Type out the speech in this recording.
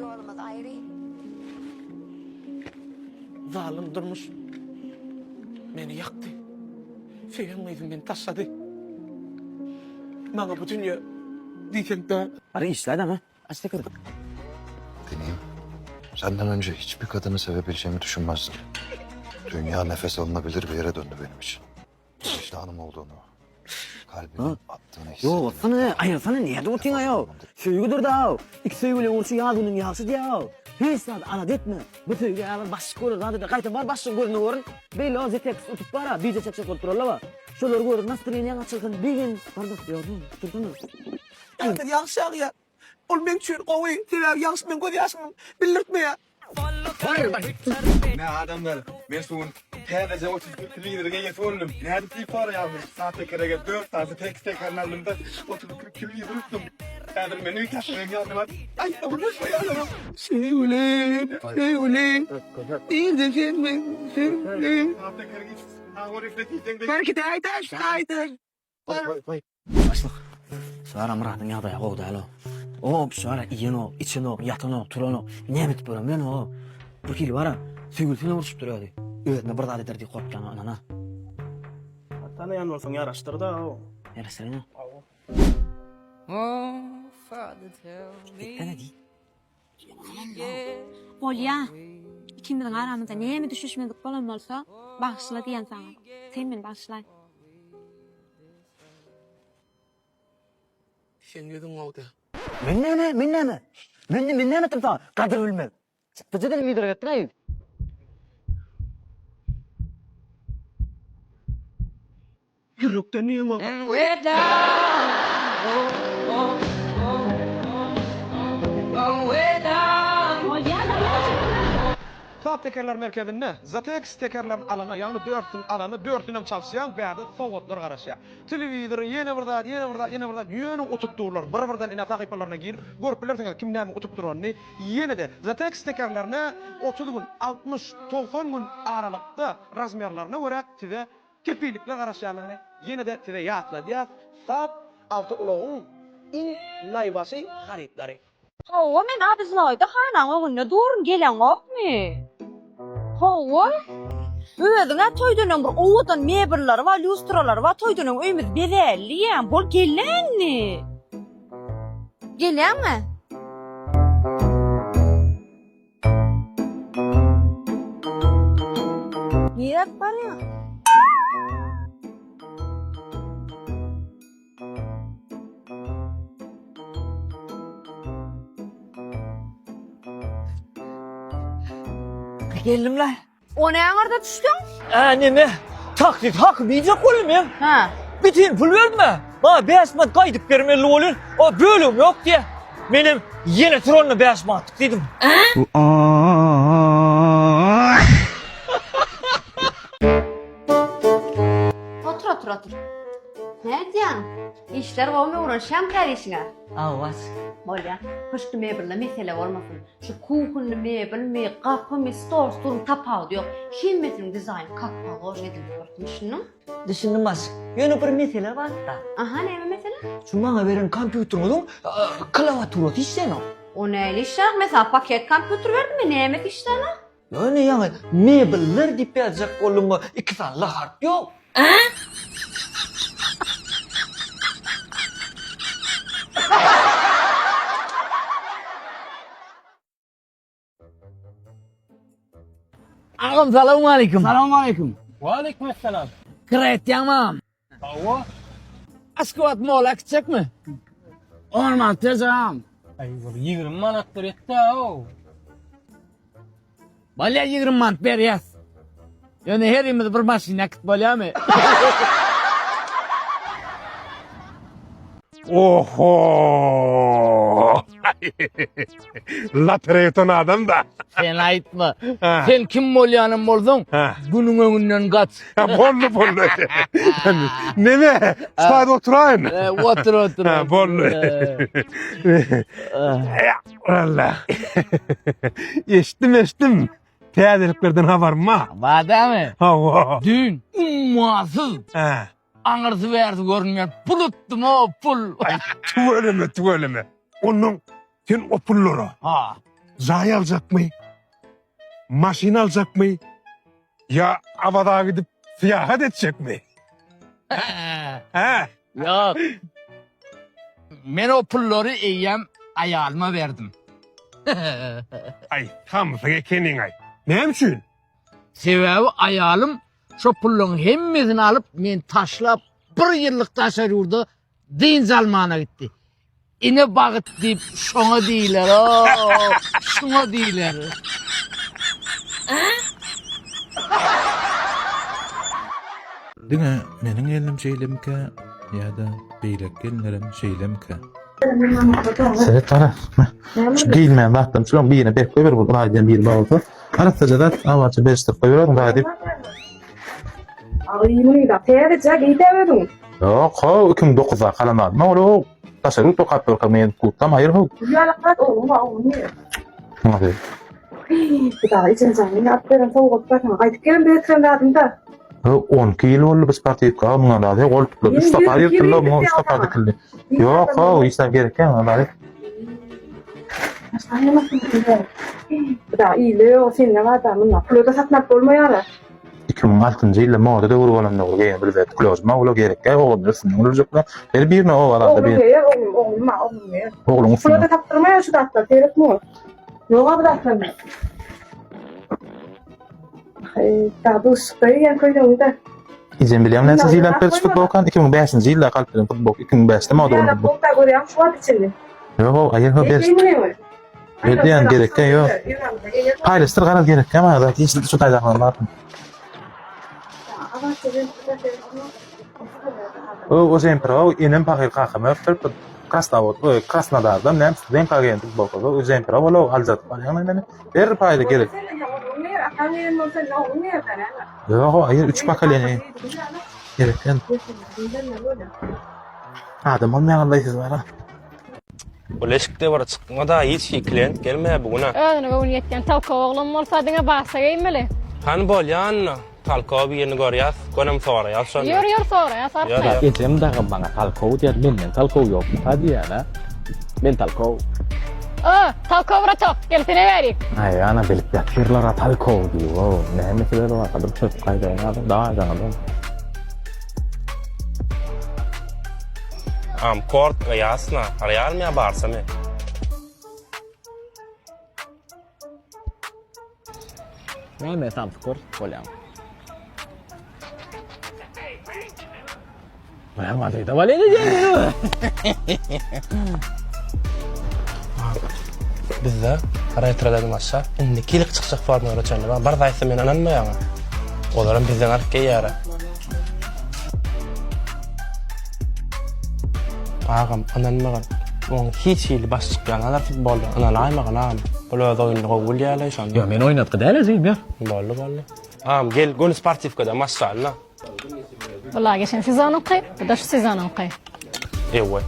Yolumuz ayrı. Zalim durmuş. Beni yaktı. Feyyamlaydı beni taşladı. Bana bu dünya diyecek de. Arı işlerdi ama. Açtı kırdı. Deneyim. Senden önce hiçbir kadını sevebileceğimi düşünmezdim. Dünya nefes alınabilir bir yere döndü benim için. Vicdanım olduğunu, kalbimin attığını hissettim. Yo, sana ayırsana niye de otuyorsun ya? Söygüdür da. İki söygüyle olsun yağdının yağsı diye. Hiç sana alat etme. Bu söygü yağlar başı görür. Zaten de kaytan var başı görünü görün. Belli o zetek tutup var ha. Bize çek olup dururlar var. Şoları görür. Nasıl direğin yan açılgın. Bir gün. Pardon gördün. Durdunuz. Ya yanlış ya. Ol ben çür kovi. Sever yanlış ben kovi yaşmam. Bildirtme ya. Ne adamlar mesul tezece 30-40 liderge yesoldum. Nerede bir para yazmış. Saate kerege 4 tane tek kanalımda 30-40 lider tuttum. Kadir beni taşıyan yardım et. Ay bunu söylüyorum. Sevulin. Değil de sevulin. Saate kerege ağır ifletiyden Belki de aydır. Başlık. Sonra Murat'ın yağdaya kovdu alo. O sonra iyin o, için o, yatın o, turan o. Ne mit böyle ben o. Bu kili var ha. Sügültüne vuruşup duruyordu. Evet ne burada dedirdi korkkan anana. Tanıyan olsan yaraştır da o. Neresi ne? Oh, Father tell Gitti ne değil? Bolya, ikimizin aramızda neye mi düşüşmedik bolan bolsa, bağışla diyen sana. Sen beni bağışlay. Sen yedin oldu. Min ne sana? Kadir bilmez. Çıktı da video ettireyim. Yürükten niye mi? Top tekerler merkezinde Zatex tekerler alana yani dörtünün çalışan bir adet soğutlar karışıyor. Televizörü yine burada yine oturttular. Bir-birden ina takiplerine gir. Görüp kim näme oturtturanny yine de Zatex tekerlerine 30 gün 60-90 gün aralıkta razmerlerine göre size kepilikler karışanlarını yine de size yatla saat 6 uloğun in layvası haritleri. Hova men abizlayda hana oğluna doğru gelen yok mu? Hova? Ödüne toydunun bir oğudan mebirleri var, lustraları var, toydunun öyümüz belirli yani. Bol gelen mi? Gelen mi? Niye var ya? Geldim lan. O ne anırda düştün? Anneme taklit hakkı diyecek oğlum ya. Ha. Bütün pul verme. Bana 5 mat kaydık vermeli olur. O bölüm yok diye. Benim yine tronla 5 mat dedim. Otur. Ne diyorsun? İşler olmuyor uğraşan kardeşine. Avaz. Bolya, kışkı mebirle mesele olmasın. Şu kukunlu mebir mi, kapı mı, storsturun tapağı diyor. Himmetin dizaynı katpağı hoş edildi gördün şunu. Düşündüm bas. Yeni bir mesele var da. Aha ne mesela? Şu bana veren kompüterinin klaviatürü işte o. O neyle işler? Mesela paket kompütür verdi mi? Ne yemek işler lan? Yani mebiller deyip yazacak oğlum 2 tane harf yok. Ağam selamun aleyküm. Selamun aleyküm. Aleykümselam. Kret yamam. Hava. Askuat mola gidecek mi? Orman tezam. Ay 20 manattır etti o. Balya 20 mant ver yaz. Yani her yemiz bir maşin nakit balya mı? Oho! Latreton adam da. Sen aytma. Ha. Sen kim bolyanın boldun? Ha. Bunun önünden kaç. Bollu. Neme? Stad oturayın. Otur. Ha, bollu. Allah. Eştim. Teyadirliklerden haber mı? Vada mı? Hava. Dün ummasız. Ha. Anırsı verdi görünmüyor. Puluttum o pul. Tuvaleme. Onun sen o pulları. Ha. Zay alacak mı? Maşin alacak mı? Ya havada gidip siyahat edecek mi? Ha? Yok. Men o pulları eyyem ayağıma verdim. Ay tam sana kendin ay. Ne için? Sebebi ayağım şu pullun hemmesini alıp men taşlap bir yıllık taşar yurdu din zalmana gitti. İne bağıt deyip şuna değiller. Şuna değiller. Dine menin elim şeylemke ya da beylek gelinlerim şeylemke. Evet tara. Şu giyilmeyen baktım. Şu an bir yine bek koyver bu radyodan bir bağlı. Arasıca da avarca bestir koyver radyo. Ağıyımı da teyze gidemedim. Yok, o 2009'a kalamadım. Ne oldu? Tasarruf to kapıyor kamen kutam hayır ho. Yalaklat oğlum ne? Hadi. Bir daha için canını atlarım soğuk bakma. Kaydık gelin bir etken da. 10 kilo oldu biz partiye kalmıyor radyo. Gol tuttu. 3 defa yırtıldı mı? 3 defa dikildi. Yok, o işler gereken radyo. Bir daha iyiliği o seninle var da bunlar. Kuloda satmak olmuyor. 2006 yılda modada vurgu olan ne oldu? Yani bir vet klozma ola gerek. O bilirsin. Olacaklar. Bir ne o var arada bir. Oğlum. Oğlum usun. Kuloda taktırmaya şu da terek mi? Yok abi da sen. Daha bu sıkıyı yan koydum da. İzin biliyorum ne siz ilan perç futbol kan 2005 yılda kalplerim futbol 2005'te modada Ya futbol. bu da görüyorum şu an içinde. Yok hayır ha bir. Ediyen gereken yok. Paylaştır karar gerek ama da hiç şu taydakanlar. O sempre o inen pakir kakama fırpı kasna ot o kasna dardan nem ben kagen futbol o sempre o lo alzat yani ne bir payda gerek. Yok hayır 3 bakalene gereken. Adam olmayanlar var ha. O leşikte var çıkma da hiç klient gelmeye bugüne. Öğrenme bu niyetten talka oğlum olsa dine bahsa gelmeli. Han bol yanna. Talka bir yerini görüyoruz. Konum sonra ya sonra. Yürü sonra ya sarpa. Geçem de bana talko diye men talko yok. Hadi ya la. Men talko. Talka vratok. Geltine verik. Ay ana bilip yatırlara talko diyor. Ne mesele var kadar çok kayda ya daha adam. Kort jasna. Real mi ya Barca mi? Ne tam skor kolyam. Vaya madre da vale de. Bizde retrodan aşağı indikilik çıkacak forma öğretmenler var. Bir dayısı men ananmayan. Oların bizden arkaya yara. Ağam ananmagan. On hiç iyi baş çıkyanlar futbolda. Analaymagan ağam. Böyle da oyunu kabul yalayşan. Ya men oynatdı da lazım ya. Bollu. Ağam gel gol sportif kada maşallah. Vallahi geçen sezonun kay. Bu da şu sezonun kay. Evet.